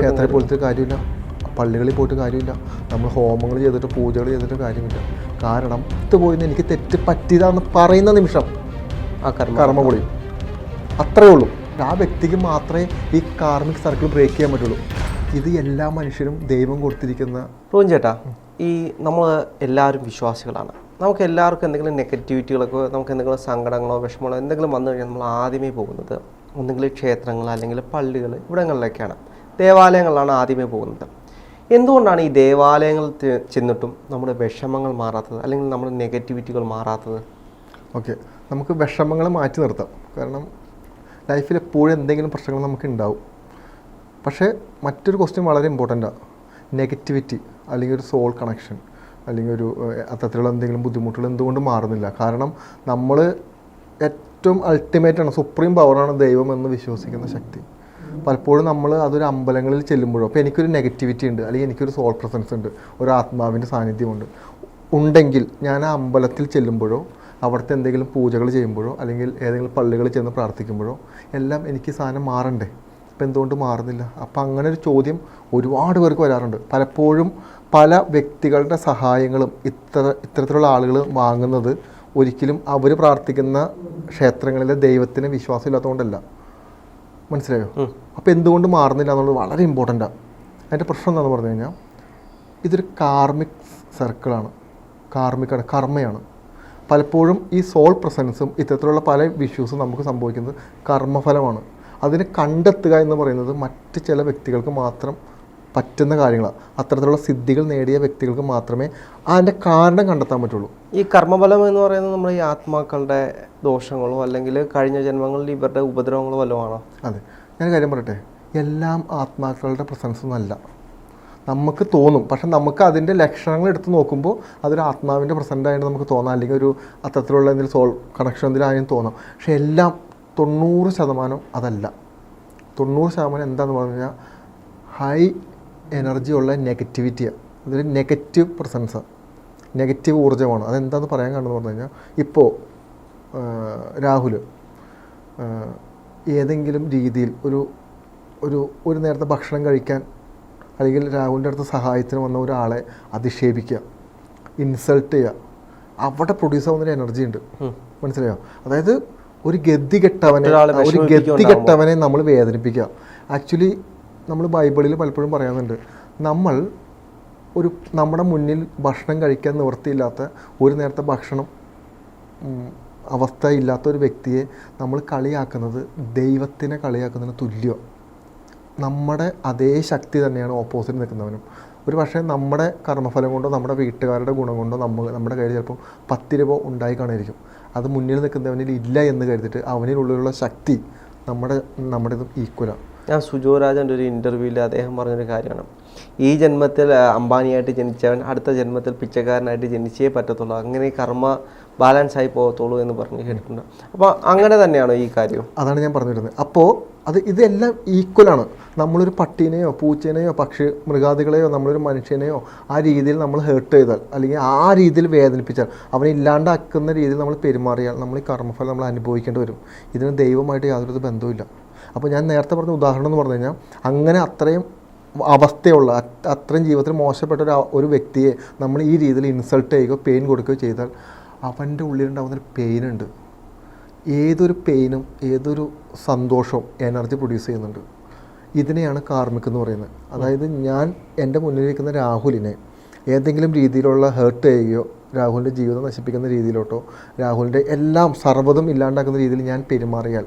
ക്ഷേത്രത്തിൽ പോയിട്ട് കാര്യമില്ല, പള്ളികളിൽ പോയിട്ട് കാര്യമില്ല, നമ്മൾ ഹോമങ്ങൾ ചെയ്തിട്ട് പൂജകൾ ചെയ്തിട്ട് കാര്യമില്ല. കാരണം ഇത് പോയിന്ന് എനിക്ക് തെറ്റ് പറ്റിയതാന്ന് പറയുന്ന നിമിഷം ആ കർമ്മ പൊളിയും. അത്രയേ ഉള്ളൂ. ആ വ്യക്തിക്ക് മാത്രമേ ഈ കാർമിക് സർക്കിൾ ബ്രേക്ക് ചെയ്യാൻ പറ്റുള്ളൂ. ഇത് എല്ലാ മനുഷ്യരും ദൈവം കൊടുത്തിരിക്കുന്ന. റോൻ ചേട്ടാ, ഈ നമ്മൾ എല്ലാവരും വിശ്വാസികളാണ്. നമുക്ക് എല്ലാവർക്കും എന്തെങ്കിലും നെഗറ്റിവിറ്റികളൊക്കെ, നമുക്ക് എന്തെങ്കിലും സങ്കടങ്ങളോ വിഷമങ്ങളോ എന്തെങ്കിലും വന്നു കഴിഞ്ഞാൽ നമ്മൾ ആദ്യമേ പോകുന്നത് ഒന്നെങ്കിൽ ക്ഷേത്രങ്ങൾ അല്ലെങ്കിൽ പള്ളികൾ ഇവിടങ്ങളിലേക്കാണ്, ദേവാലയങ്ങളിലാണ് ആദ്യമേ പോകുന്നത്. എന്തുകൊണ്ടാണ് ഈ ദേവാലയങ്ങളിൽ ചെന്നിട്ടും നമ്മുടെ വിഷമങ്ങൾ മാറാത്തത്, അല്ലെങ്കിൽ നമ്മുടെ നെഗറ്റിവിറ്റികൾ മാറാത്തത്? ഓക്കെ, നമുക്ക് വിഷമങ്ങൾ മാറ്റി നിർത്താം. കാരണം ലൈഫിൽ എപ്പോഴും എന്തെങ്കിലും പ്രശ്നങ്ങൾ നമുക്ക് ഉണ്ടാവും. പക്ഷേ മറ്റൊരു ക്വസ്റ്റ്യൻ വളരെ ഇമ്പോർട്ടൻ്റാണ്. നെഗറ്റിവിറ്റി അല്ലെങ്കിൽ ഒരു സോൾ കണക്ഷൻ അല്ലെങ്കിൽ ഒരു അത്തരത്തിലുള്ള എന്തെങ്കിലും ബുദ്ധിമുട്ടുകൾ എന്തുകൊണ്ട് മാറുന്നില്ല? കാരണം നമ്മൾ ഏറ്റവും അൾട്ടിമേറ്റാണ്, സുപ്രീം പവറാണ് ദൈവം എന്ന് വിശ്വസിക്കുന്ന ശക്തി. പലപ്പോഴും നമ്മൾ അതൊരു അമ്പലങ്ങളിൽ ചെല്ലുമ്പോഴോ, അപ്പോൾ എനിക്കൊരു നെഗറ്റിവിറ്റി ഉണ്ട് അല്ലെങ്കിൽ എനിക്കൊരു സോൾ പ്രസൻസ് ഉണ്ട്, ഒരു ആത്മാവിൻ്റെ സാന്നിധ്യമുണ്ട് ഉണ്ടെങ്കിൽ ഞാൻ ആ അമ്പലത്തിൽ ചെല്ലുമ്പോഴോ അവിടുത്തെ എന്തെങ്കിലും പൂജകൾ ചെയ്യുമ്പോഴോ അല്ലെങ്കിൽ ഏതെങ്കിലും പള്ളികളിൽ ചെന്ന് പ്രാർത്ഥിക്കുമ്പോഴോ എല്ലാം എനിക്ക് സാധനം മാറണ്ടേ? ഇപ്പം എന്തുകൊണ്ട് മാറുന്നില്ല? അപ്പം അങ്ങനെ ഒരു ചോദ്യം ഒരുപാട് പേർക്ക് വരാറുണ്ട്. പലപ്പോഴും പല വ്യക്തികളുടെ സഹായങ്ങളും ഇത്തരത്തിലുള്ള ആളുകൾ വാങ്ങുന്നത് ഒരിക്കലും അവർ പ്രാർത്ഥിക്കുന്ന ക്ഷേത്രങ്ങളിലെ ദൈവത്തിന് വിശ്വാസം ഇല്ലാത്തതുകൊണ്ടല്ല. മനസ്സിലായോ? അപ്പോൾ എന്തുകൊണ്ട് മാറുന്നില്ല എന്നുള്ളത് വളരെ ഇമ്പോർട്ടൻ്റാണ്. അതിൻ്റെ പ്രശ്നം എന്താണെന്ന് പറഞ്ഞു കഴിഞ്ഞാൽ ഇതൊരു കാർമിക് സർക്കിളാണ്, കർമ്മയാണ്. പലപ്പോഴും ഈ സോൾ പ്രസൻസും ഇത്തരത്തിലുള്ള പല ഇഷ്യൂസും നമുക്ക് സംഭവിക്കുന്നത് കർമ്മഫലമാണ്. അതിനെ കണ്ടെത്തുക എന്ന് പറയുന്നത് മറ്റ് ചില വ്യക്തികൾക്ക് മാത്രം പറ്റുന്ന കാര്യങ്ങളാണ്. അത്തരത്തിലുള്ള സിദ്ധികൾ നേടിയ വ്യക്തികൾക്ക് മാത്രമേ അതിൻ്റെ കാരണം കണ്ടെത്താൻ പറ്റുള്ളൂ. ഈ കർമ്മഫലം എന്ന് പറയുന്നത് നമ്മൾ ഈ ആത്മാക്കളുടെ ദോഷങ്ങളോ അല്ലെങ്കിൽ കഴിഞ്ഞ ജന്മങ്ങളിൽ ഇവരുടെ ഉപദ്രവങ്ങളോ വല്ലതും ആണോ? അതെ, ഞാൻ കാര്യം പറയട്ടെ, എല്ലാം ആത്മാക്കളുടെ പ്രസൻസ് ഒന്നല്ല. നമുക്ക് തോന്നും, പക്ഷെ നമുക്ക് അതിൻ്റെ ലക്ഷണങ്ങൾ എടുത്ത് നോക്കുമ്പോൾ അതൊരു ആത്മാവിൻ്റെ പ്രസൻ്റായിട്ട് നമുക്ക് തോന്നാം, അല്ലെങ്കിൽ ഒരു അത്തരത്തിലുള്ള എന്തെങ്കിലും സോൾ കണക്ഷൻ എന്തെങ്കിലും തോന്നാം. പക്ഷെ എല്ലാം 90% അതല്ല. 90% എന്താണെന്ന് പറഞ്ഞു കഴിഞ്ഞാൽ ഹൈ എനർജി ഉള്ള നെഗറ്റിവിറ്റിയാണ്. അതൊരു നെഗറ്റീവ് പ്രസൻസാണ്, നെഗറ്റീവ് ഊർജ്ജമാണ്. അതെന്താണെന്ന് പറയാൻ കാണുമെന്ന് പറഞ്ഞു കഴിഞ്ഞാൽ ഇപ്പോൾ രാഹുൽ ഏതെങ്കിലും രീതിയിൽ ഒരു നേരത്തെ ഭക്ഷണം കഴിക്കാൻ അല്ലെങ്കിൽ രാഹുലിൻ്റെ അടുത്ത് സഹായത്തിന് വന്ന ഒരാളെ അധിക്ഷേപിക്കുക, ഇൻസൾട്ട് ചെയ്യുക, അവിടെ പ്രൊഡ്യൂസ് ആവുന്നൊരു എനർജി ഉണ്ട്. മനസ്സിലായോ? അതായത് ഒരു ഗതികെട്ടവനെ നമ്മൾ വേദനിപ്പിക്കുക. ആക്ച്വലി നമ്മൾ ബൈബിളിൽ പലപ്പോഴും പറയാറുണ്ട്, നമ്മുടെ മുന്നിൽ ഭക്ഷണം കഴിക്കാൻ നിവൃത്തിയില്ലാത്ത ഒരു നേരത്തെ ഭക്ഷണം അവസ്ഥയില്ലാത്ത ഒരു വ്യക്തിയെ നമ്മൾ കളിയാക്കുന്നത് ദൈവത്തിനെ കളിയാക്കുന്നതിന് തുല്യമാണ്. നമ്മുടെ അതേ ശക്തി തന്നെയാണ് ഓപ്പോസിറ്റ് നിൽക്കുന്നവനും. ഒരു പക്ഷേ നമ്മുടെ കർമ്മഫലം കൊണ്ടോ നമ്മുടെ വീട്ടുകാരുടെ ഗുണം കൊണ്ടോ നമ്മുടെ കയ്യിൽ ചിലപ്പോൾ 10 രൂപ ഉണ്ടായി കാണുമായിരിക്കും. അത് മുന്നിൽ നിൽക്കുന്നവനിൽ ഇല്ല എന്ന് കരുതിയിട്ട് അവനിലുള്ളിലുള്ള ശക്തി നമ്മുടെ ഇതും ഈക്വലാണ്. ഞാൻ സുജോരാജൻ്റെ ഒരു ഇൻ്റർവ്യൂവിൽ അദ്ദേഹം പറഞ്ഞൊരു കാര്യമാണ്, ഈ ജന്മത്തിൽ അംബാനിയായിട്ട് ജനിച്ചവൻ അടുത്ത ജന്മത്തിൽ പിച്ചക്കാരനായിട്ട് ജനിച്ചേ പറ്റത്തുള്ളൂ, അങ്ങനെ കർമ്മ ബാലൻസ് ആയി പോകത്തുള്ളൂ എന്ന് പറഞ്ഞ് കേട്ടിട്ടുണ്ട്. അപ്പോൾ അങ്ങനെ തന്നെയാണോ ഈ കാര്യം? അതാണ് ഞാൻ പറഞ്ഞു വരുന്നത്. അപ്പോൾ ഇതെല്ലാം ഈക്വലാണ്. നമ്മളൊരു പട്ടീനെയോ പൂച്ചേനെയോ മൃഗാദികളെയോ നമ്മളൊരു മനുഷ്യനെയോ ആ രീതിയിൽ നമ്മൾ ഹേർട്ട് ചെയ്താൽ അല്ലെങ്കിൽ ആ രീതിയിൽ വേദനിപ്പിച്ചാൽ അവനെ ഇല്ലാണ്ടാക്കുന്ന രീതിയിൽ നമ്മൾ പെരുമാറിയാൽ നമ്മൾ ഈ കർമ്മഫലം നമ്മൾ അനുഭവിക്കേണ്ടി വരും. ഇതിന് ദൈവമായിട്ട് യാതൊരു ബന്ധവുമില്ല. അപ്പോൾ ഞാൻ നേരത്തെ പറഞ്ഞ ഉദാഹരണം എന്ന് പറഞ്ഞു കഴിഞ്ഞാൽ അങ്ങനെ അത്രയും അവസ്ഥയുള്ള അത്രയും ജീവിതത്തിൽ മോശപ്പെട്ട ഒരു വ്യക്തിയെ നമ്മൾ ഈ രീതിയിൽ ഇൻസൾട്ട് ചെയ്യുകയോ പെയിൻ കൊടുക്കുകയോ ചെയ്താൽ അവൻ്റെ ഉള്ളിലുണ്ടാകുന്നൊരു പെയിനുണ്ട്. ഏതൊരു പെയിനും ഏതൊരു സന്തോഷവും എനർജി പ്രൊഡ്യൂസ് ചെയ്യുന്നുണ്ട്. ഇതിനെയാണ് കാർമിക് എന്ന് പറയുന്നത്. അതായത് ഞാൻ എൻ്റെ മുന്നിലിരിക്കുന്ന രാഹുലിനെ ഏതെങ്കിലും രീതിയിലുള്ള ഹേർട്ട് ചെയ്യുകയോ രാഹുലിൻ്റെ ജീവിതം നശിപ്പിക്കുന്ന രീതിയിലോട്ടോ രാഹുലിൻ്റെ എല്ലാം സർവ്വതും ഇല്ലാണ്ടാക്കുന്ന രീതിയിൽ ഞാൻ പെരുമാറിയാൽ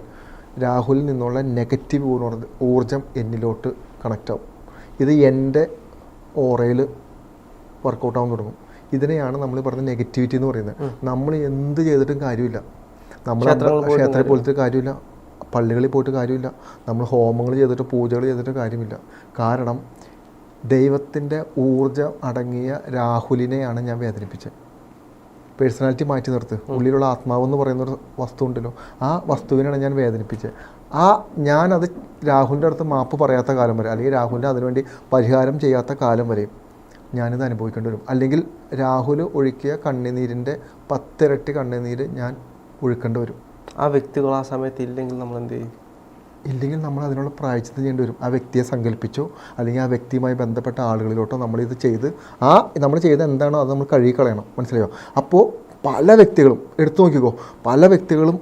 രാഹുലിൽ നിന്നുള്ള നെഗറ്റീവ് ഊർജ്ജം എന്നിലോട്ട് കണക്റ്റ് ആവും. ഇത് എൻ്റെ ഓറയിൽ വർക്കൗട്ട് ആവാൻ തുടങ്ങും. ഇതിനെയാണ് നമ്മൾ പറഞ്ഞ നെഗറ്റിവിറ്റി എന്ന് പറയുന്നത്. നമ്മൾ എന്ത് ചെയ്തിട്ടും കാര്യമില്ല, നമ്മൾ ക്ഷേത്രത്തിൽ പോലത്തെ കാര്യമില്ല, പള്ളികളിൽ പോയിട്ട് കാര്യമില്ല, നമ്മൾ ഹോമങ്ങൾ ചെയ്തിട്ട് പൂജകൾ ചെയ്തിട്ട് കാര്യമില്ല. കാരണം ദൈവത്തിൻ്റെ ഊർജ്ജം അടങ്ങിയ രാഹുലിനെയാണ് ഞാൻ വേദനിപ്പിച്ചത്. പേഴ്സണാലിറ്റി മാറ്റി നിർത്ത്, ഉള്ളിലുള്ള ആത്മാവെന്ന് പറയുന്നൊരു വസ്തു ഉണ്ടല്ലോ, ആ വസ്തുവിനാണ് ഞാൻ വേദനിപ്പിച്ചത്. ഞാനത് രാഹുലിൻ്റെ അടുത്ത് മാപ്പ് പറയാത്ത കാലം വരെ അല്ലെങ്കിൽ രാഹുലിൻ്റെ അതിനുവേണ്ടി പരിഹാരം ചെയ്യാത്ത കാലം വരെയും ഞാനിത് അനുഭവിക്കേണ്ടി വരും. അല്ലെങ്കിൽ രാഹുൽ ഒഴുക്കിയ കണ്ണുനീരിൻ്റെ 10 ഇരട്ടി കണ്ണുനീര് ഞാൻ ഒഴുക്കേണ്ടി വരും. ആ വ്യക്തികൾ ആ സമയത്ത് ഇല്ലെങ്കിൽ നമ്മൾ എന്ത് ചെയ്യും? ഇല്ലെങ്കിൽ നമ്മൾ അതിനുള്ള പ്രായച്ചിത്തം ചെയ്യേണ്ടി വരും. ആ വ്യക്തിയെ സങ്കല്പിച്ചോ അല്ലെങ്കിൽ ആ വ്യക്തിയുമായി ബന്ധപ്പെട്ട ആളുകളിലോട്ടോ നമ്മളിത് ചെയ്ത് നമ്മൾ ചെയ്ത് എന്താണോ അത് നമ്മൾ കഴുകിക്കളയണം. മനസ്സിലായോ? അപ്പോൾ പല വ്യക്തികളും എടുത്തു നോക്കിക്കോ, പല വ്യക്തികളും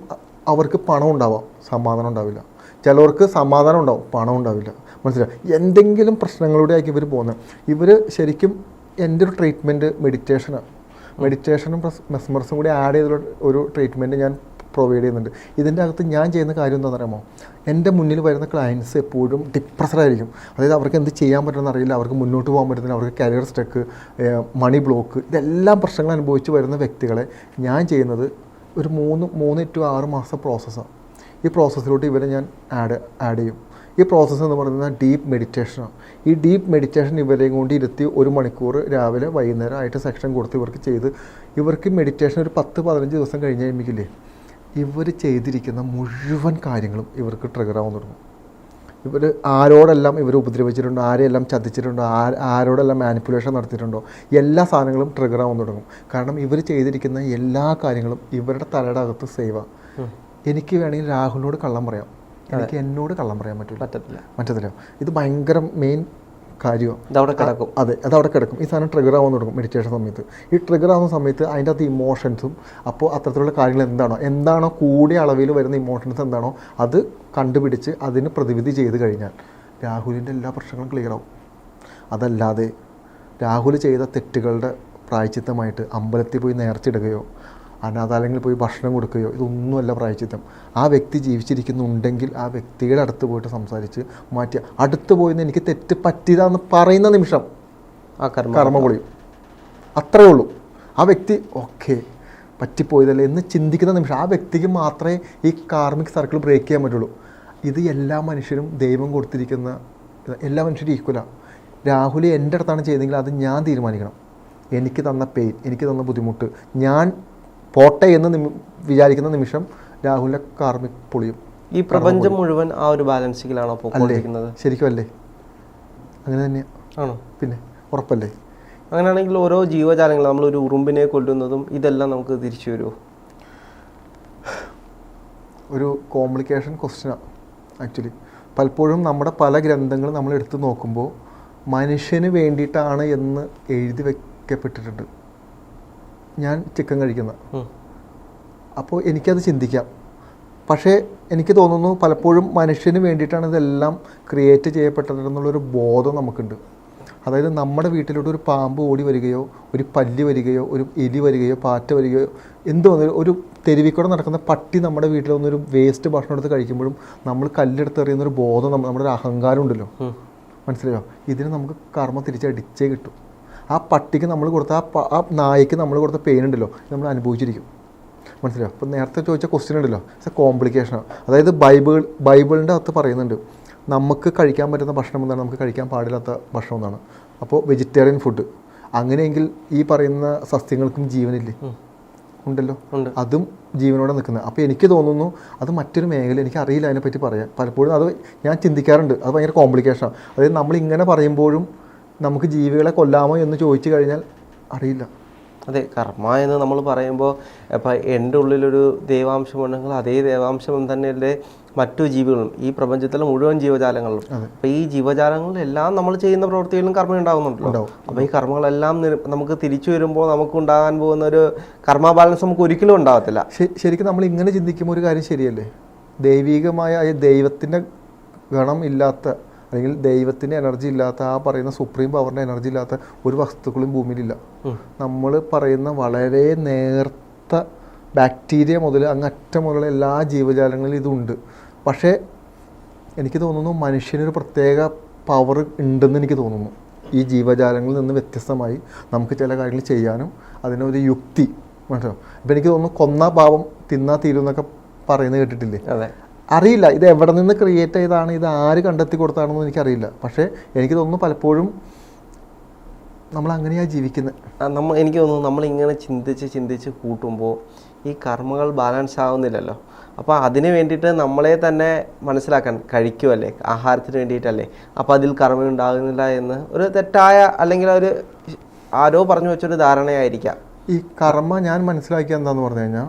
അവർക്ക് പണം ഉണ്ടാവാം, സമാധാനം ഉണ്ടാവില്ല. ചിലവർക്ക് സമാധാനം ഉണ്ടാവും, പണം ഉണ്ടാവില്ല. മനസ്സിലായോ? എന്തെങ്കിലും പ്രശ്നങ്ങളിലൂടെ ആയിരിക്കും ഇവർ പോകുന്നത്. ഇവർ ശരിക്കും എൻ്റെ ഒരു ട്രീറ്റ്മെൻറ്റ് മെഡിറ്റേഷനാണ്. മെഡിറ്റേഷനും മെസ്മറിസും കൂടി ആഡ് ചെയ്തുള്ള ഒരു ട്രീറ്റ്മെൻറ്റ് ഞാൻ പ്രൊവൈഡ് ചെയ്യുന്നുണ്ട്. ഇതിൻ്റെ അകത്ത് ഞാൻ ചെയ്യുന്ന കാര്യം എന്താണെന്ന് അറിയാമോ? എൻ്റെ മുന്നിൽ വരുന്ന ക്ലയൻസ് എപ്പോഴും ഡിപ്രസ്ഡായിരിക്കും. അതായത് അവർക്ക് എന്ത് ചെയ്യാൻ പറ്റുമെന്ന് അറിയില്ല, അവർക്ക് മുന്നോട്ട് പോകാൻ പറ്റുന്നില്ല, അവർക്ക് കരിയർ സ്റ്റക്ക്, മണി ബ്ലോക്ക്, ഇതെല്ലാം പ്രശ്നങ്ങൾ അനുഭവിച്ച് വരുന്ന വ്യക്തികളെ ഞാൻ ചെയ്യുന്നത് ഒരു 3 to 6 മാസം പ്രോസസ്സാണ്. ഈ പ്രോസസ്സിലോട്ട് ഇവരെ ഞാൻ ആഡ് ചെയ്യും. ഈ പ്രോസസ്സ് എന്ന് പറയുന്നത് ഡീപ്പ് മെഡിറ്റേഷനാണ്. ഈ ഡീപ്പ് മെഡിറ്റേഷൻ ഇവരെയും കൊണ്ട് ഇരുത്തി 1 മണിക്കൂർ രാവിലെ വൈകുന്നേരം ആയിട്ട് സെക്ഷൻ കൊടുത്ത് ഇവർക്ക് ചെയ്ത് ഇവർക്ക് മെഡിറ്റേഷൻ ഒരു 10-15 ദിവസം കഴിഞ്ഞ് കഴിയുമ്പോഴേക്കില്ലേ ഇവർ ചെയ്തിരിക്കുന്ന മുഴുവൻ കാര്യങ്ങളും ഇവർക്ക് ട്രിഗർ ആവാൻ തുടങ്ങും. ഇവർ ആരോടെല്ലാം ഇവർ ഉപദ്രവിച്ചിട്ടുണ്ടോ, ആരെയെല്ലാം ചതിച്ചിട്ടുണ്ടോ, ആരോടെല്ലാം മാനിപ്പുലേഷൻ നടത്തിയിട്ടുണ്ടോ, എല്ലാ സാധനങ്ങളും ട്രിഗർ ആവാൻ തുടങ്ങും. കാരണം ഇവർ ചെയ്തിരിക്കുന്ന എല്ലാ കാര്യങ്ങളും ഇവരുടെ തലയുടെ അകത്ത് സേവാണ്. എനിക്ക് വേണമെങ്കിൽ രാഹുലിനോട് കള്ളം പറയാം, എനിക്ക് എന്നോട് കള്ളം പറയാൻ പറ്റില്ല. ഇത് ഭയങ്കര മെയിൻ കാര്യമാണ്. ഇതവിടെ കിടക്കും. അതെ, അതവിടെ കിടക്കും. ഈ സാധനം ട്രിഗർ ആവാൻ തുടങ്ങും മെഡിറ്റേഷൻ സമയത്ത്. ഈ ട്രിഗർ ആവുന്ന സമയത്ത് അതിൻ്റെ അകത്ത് ഇമോഷൻസും, അപ്പോൾ അത്തരത്തിലുള്ള കാര്യങ്ങൾ എന്താണോ കൂടിയ അളവിൽ വരുന്ന ഇമോഷൻസ് എന്താണോ അത് കണ്ടുപിടിച്ച് അതിന് പ്രതിവിധി ചെയ്ത് കഴിഞ്ഞാൽ രാഹുലിൻ്റെ എല്ലാ പ്രശ്നങ്ങളും ക്ലിയർ ആവും. അതല്ലാതെ രാഹുൽ ചെയ്ത തെറ്റുകളുടെ പ്രായച്ചിത്തമായിട്ട് അമ്പലത്തിൽ പോയി നേർച്ചിടുകയോ അനാഥാലയങ്ങളിൽ പോയി ഭക്ഷണം കൊടുക്കുകയോ ഇതൊന്നുമല്ല പ്രായച്ചിത്തം. ആ വ്യക്തി ജീവിച്ചിരിക്കുന്നുണ്ടെങ്കിൽ ആ വ്യക്തിയുടെ അടുത്ത് പോയിട്ട് സംസാരിച്ച് മാറ്റി അടുത്ത് പോയിന്ന് എനിക്ക് തെറ്റ് പറ്റിയതാന്ന് പറയുന്ന നിമിഷം ആ കർമ്മ പൊളിയും. അത്രയേ ഉള്ളൂ. ആ വ്യക്തി ഓക്കെ പറ്റിപ്പോയതല്ലേ എന്ന് ചിന്തിക്കുന്ന നിമിഷം ആ വ്യക്തിക്ക് മാത്രമേ ഈ കാർമിക് സർക്കിൾ ബ്രേക്ക് ചെയ്യാൻ പറ്റുള്ളൂ. ഇത് എല്ലാ മനുഷ്യരും ദൈവം കൊടുത്തിരിക്കുന്ന, എല്ലാ മനുഷ്യരും ഈക്വലാണ്. രാഹുൽ എൻ്റെ അടുത്താണ് ചെയ്തെങ്കിൽ അത് ഞാൻ തീരുമാനിക്കണം. എനിക്ക് തന്ന പെയിൻ, എനിക്ക് തന്ന ബുദ്ധിമുട്ട് ഞാൻ പോട്ടെ എന്ന് വിചാരിക്കുന്ന നിമിഷം രാഹുലിൻ്റെ കാർമിക് പൊളിയും. ഈ പ്രപഞ്ചം മുഴുവൻ ആ ഒരു ബാലൻസിങ്ങിലാണോ പോയിക്കൊണ്ടിരിക്കുന്നത്? ശരിക്കും അല്ലേ? അങ്ങനെ തന്നെയാണ്. ആണോ? പിന്നെ ഉറപ്പല്ലേ? അങ്ങനെയാണെങ്കിൽ ഓരോ ജീവജാലങ്ങൾ നമ്മളൊരു ഉറുമ്പിനെ കൊല്ലുന്നതും ഇതെല്ലാം നമുക്ക് തിരിച്ചു വരുമോ? ഒരു കോംപ്ലിക്കേഷൻ ക്വസ്റ്റ്യനാണ് ആക്ച്വലി. പലപ്പോഴും നമ്മുടെ പല ഗ്രന്ഥങ്ങളും നമ്മൾ എടുത്ത് നോക്കുമ്പോൾ മനുഷ്യന് വേണ്ടിയിട്ടാണ് എന്ന് എഴുതി വയ്ക്കപ്പെട്ടിട്ടുണ്ട്. ഞാൻ ചിക്കൻ കഴിക്കുന്ന, അപ്പോൾ എനിക്കത് ചിന്തിക്കാം. പക്ഷേ എനിക്ക് തോന്നുന്നു പലപ്പോഴും മനുഷ്യന് വേണ്ടിയിട്ടാണ് ഇതെല്ലാം ക്രിയേറ്റ് ചെയ്യപ്പെട്ടതെന്നുള്ളൊരു ബോധം നമുക്കുണ്ട്. അതായത് നമ്മുടെ വീട്ടിലോട്ട് ഒരു പാമ്പ് ഓടി വരികയോ ഒരു പല്ലി വരികയോ ഒരു എലി വരികയോ പാറ്റ വരികയോ എന്ത് വന്നാലും ഒരു തെരുവിക്കൂടെ നടക്കുന്ന പട്ടി നമ്മുടെ വീട്ടിൽ വന്നൊരു വേസ്റ്റ് ഭക്ഷണം എടുത്ത് കഴിക്കുമ്പോഴും നമ്മൾ കല്ലെടുത്ത് എറിയുന്നൊരു ബോധം നമ്മുടെ ഒരു അഹങ്കാരം ഉണ്ടല്ലോ. മനസ്സിലായോ? ഇതിന് നമുക്ക് കർമ്മ തിരിച്ചടിച്ചേ കിട്ടും. ആ പട്ടിക്ക് നമ്മൾ കൊടുത്ത ആ നായ്ക്ക് നമ്മൾ കൊടുത്ത പെയിൻ ഉണ്ടല്ലോ നമ്മൾ അനുഭവിച്ചിരിക്കും. മനസ്സിലായോ? അപ്പോൾ നേരത്തെ ചോദിച്ച ക്വസ്റ്റ്യൻ ഉണ്ടല്ലോ, ഇറ്റ്സ് എ കോംപ്ലിക്കേഷനാണ്. അതായത് ബൈബിളിൻ്റെ അകത്ത് പറയുന്നുണ്ട് നമുക്ക് കഴിക്കാൻ പറ്റുന്ന ഭക്ഷണം എന്താണ്, നമുക്ക് കഴിക്കാൻ പാടില്ലാത്ത ഭക്ഷണം എന്നാണ്. അപ്പോൾ വെജിറ്റേറിയൻ ഫുഡ്. അങ്ങനെയെങ്കിൽ ഈ പറയുന്ന സസ്യങ്ങൾക്കും ജീവനില്ലേ? ഉണ്ടല്ലോ, അതും ജീവനോടെ നിൽക്കുന്നത്. അപ്പോൾ എനിക്ക് തോന്നുന്നു അത് മറ്റൊരു മേഖല, എനിക്ക് അറിയില്ല അതിനെപ്പറ്റി പറയാം. പലപ്പോഴും അത് ഞാൻ ചിന്തിക്കാറുണ്ട്, അത് ഭയങ്കര കോംപ്ലിക്കേഷനാണ്. അതായത് നമ്മളിങ്ങനെ പറയുമ്പോഴും നമുക്ക് ജീവികളെ കൊല്ലാമോ എന്ന് ചോദിച്ചു കഴിഞ്ഞാൽ അറിയില്ല. അതെ, കർമ്മ എന്ന് നമ്മൾ പറയുമ്പോൾ ഇപ്പം എൻ്റെ ഉള്ളിലൊരു ദൈവാംശം ഉണ്ടെങ്കിൽ അതേ ദൈവാംശം തന്നെയല്ലേ മറ്റു ജീവികളും, ഈ പ്രപഞ്ചത്തിലെ മുഴുവൻ ജീവജാലങ്ങളും. അപ്പോൾ ഈ ജീവജാലങ്ങളിലെല്ലാം നമ്മൾ ചെയ്യുന്ന പ്രവൃത്തികളിലും കർമ്മം ഉണ്ടാകുന്നുണ്ടല്ലോ. അപ്പോൾ ഈ കർമ്മങ്ങളെല്ലാം നമുക്ക് തിരിച്ചു വരുമ്പോൾ നമുക്ക് ഉണ്ടാകാൻ പോകുന്ന ഒരു കർമ്മ ബാലൻസ് നമുക്ക് ഒരിക്കലും ഉണ്ടാകത്തില്ല. ശരിക്കും നമ്മൾ ഇങ്ങനെ ചിന്തിക്കുമ്പോൾ ഒരു കാര്യം ശരിയല്ലേ? ദൈവികമായ ദൈവത്തിൻ്റെ ഗണം ഇല്ലാത്ത അല്ലെങ്കിൽ ദൈവത്തിൻ്റെ എനർജി ഇല്ലാത്ത, ആ പറയുന്ന സുപ്രീം പവറിൻ്റെ എനർജി ഇല്ലാത്ത ഒരു വസ്തുക്കളും ഭൂമിയിലില്ല. നമ്മൾ പറയുന്ന വളരെ നേർത്ത ബാക്ടീരിയ മുതൽ അങ്ങറ്റം മുതലുള്ള എല്ലാ ജീവജാലങ്ങളിലും ഇതുണ്ട്. പക്ഷേ എനിക്ക് തോന്നുന്നു മനുഷ്യനൊരു പ്രത്യേക പവർ ഉണ്ടെന്ന് എനിക്ക് തോന്നുന്നു. ഈ ജീവജാലങ്ങളിൽ നിന്ന് വ്യത്യസ്തമായി നമുക്ക് ചില കാര്യങ്ങൾ ചെയ്യാനും അതിനൊരു യുക്തി മനസ്സിലാവും. ഇപ്പം എനിക്ക് തോന്നുന്നു കൊന്ന പാവം തിന്നാ തീരുന്നൊക്കെ പറയുന്നത് കേട്ടിട്ടില്ലേ? അതെ. അറിയില്ല ഇത് എവിടെ നിന്ന് ക്രിയേറ്റ് ചെയ്താണ്, ഇത് ആര് കണ്ടെത്തി കൊടുത്താണെന്ന് എനിക്കറിയില്ല. പക്ഷേ എനിക്ക് തോന്നുന്നു പലപ്പോഴും നമ്മൾ അങ്ങനെയാണ് ജീവിക്കുന്നത്. എനിക്ക് തോന്നുന്നു നമ്മളിങ്ങനെ ചിന്തിച്ച് കൂട്ടുമ്പോൾ ഈ കർമ്മങ്ങൾ ബാലൻസ് ആവുന്നില്ലല്ലോ. അപ്പോൾ അതിന് വേണ്ടിയിട്ട് നമ്മളെ തന്നെ മനസ്സിലാക്കാൻ കഴിക്കുമല്ലേ, ആഹാരത്തിന് വേണ്ടിയിട്ടല്ലേ. അപ്പോൾ അതിൽ കർമ്മം ഉണ്ടാകുന്നില്ല എന്ന് ഒരു തെറ്റായ അല്ലെങ്കിൽ ആരോ പറഞ്ഞു വെച്ചൊരു ധാരണയായിരിക്കാം. ഈ കർമ്മ ഞാൻ മനസ്സിലാക്കിയ എന്താണെന്ന് പറഞ്ഞു കഴിഞ്ഞാൽ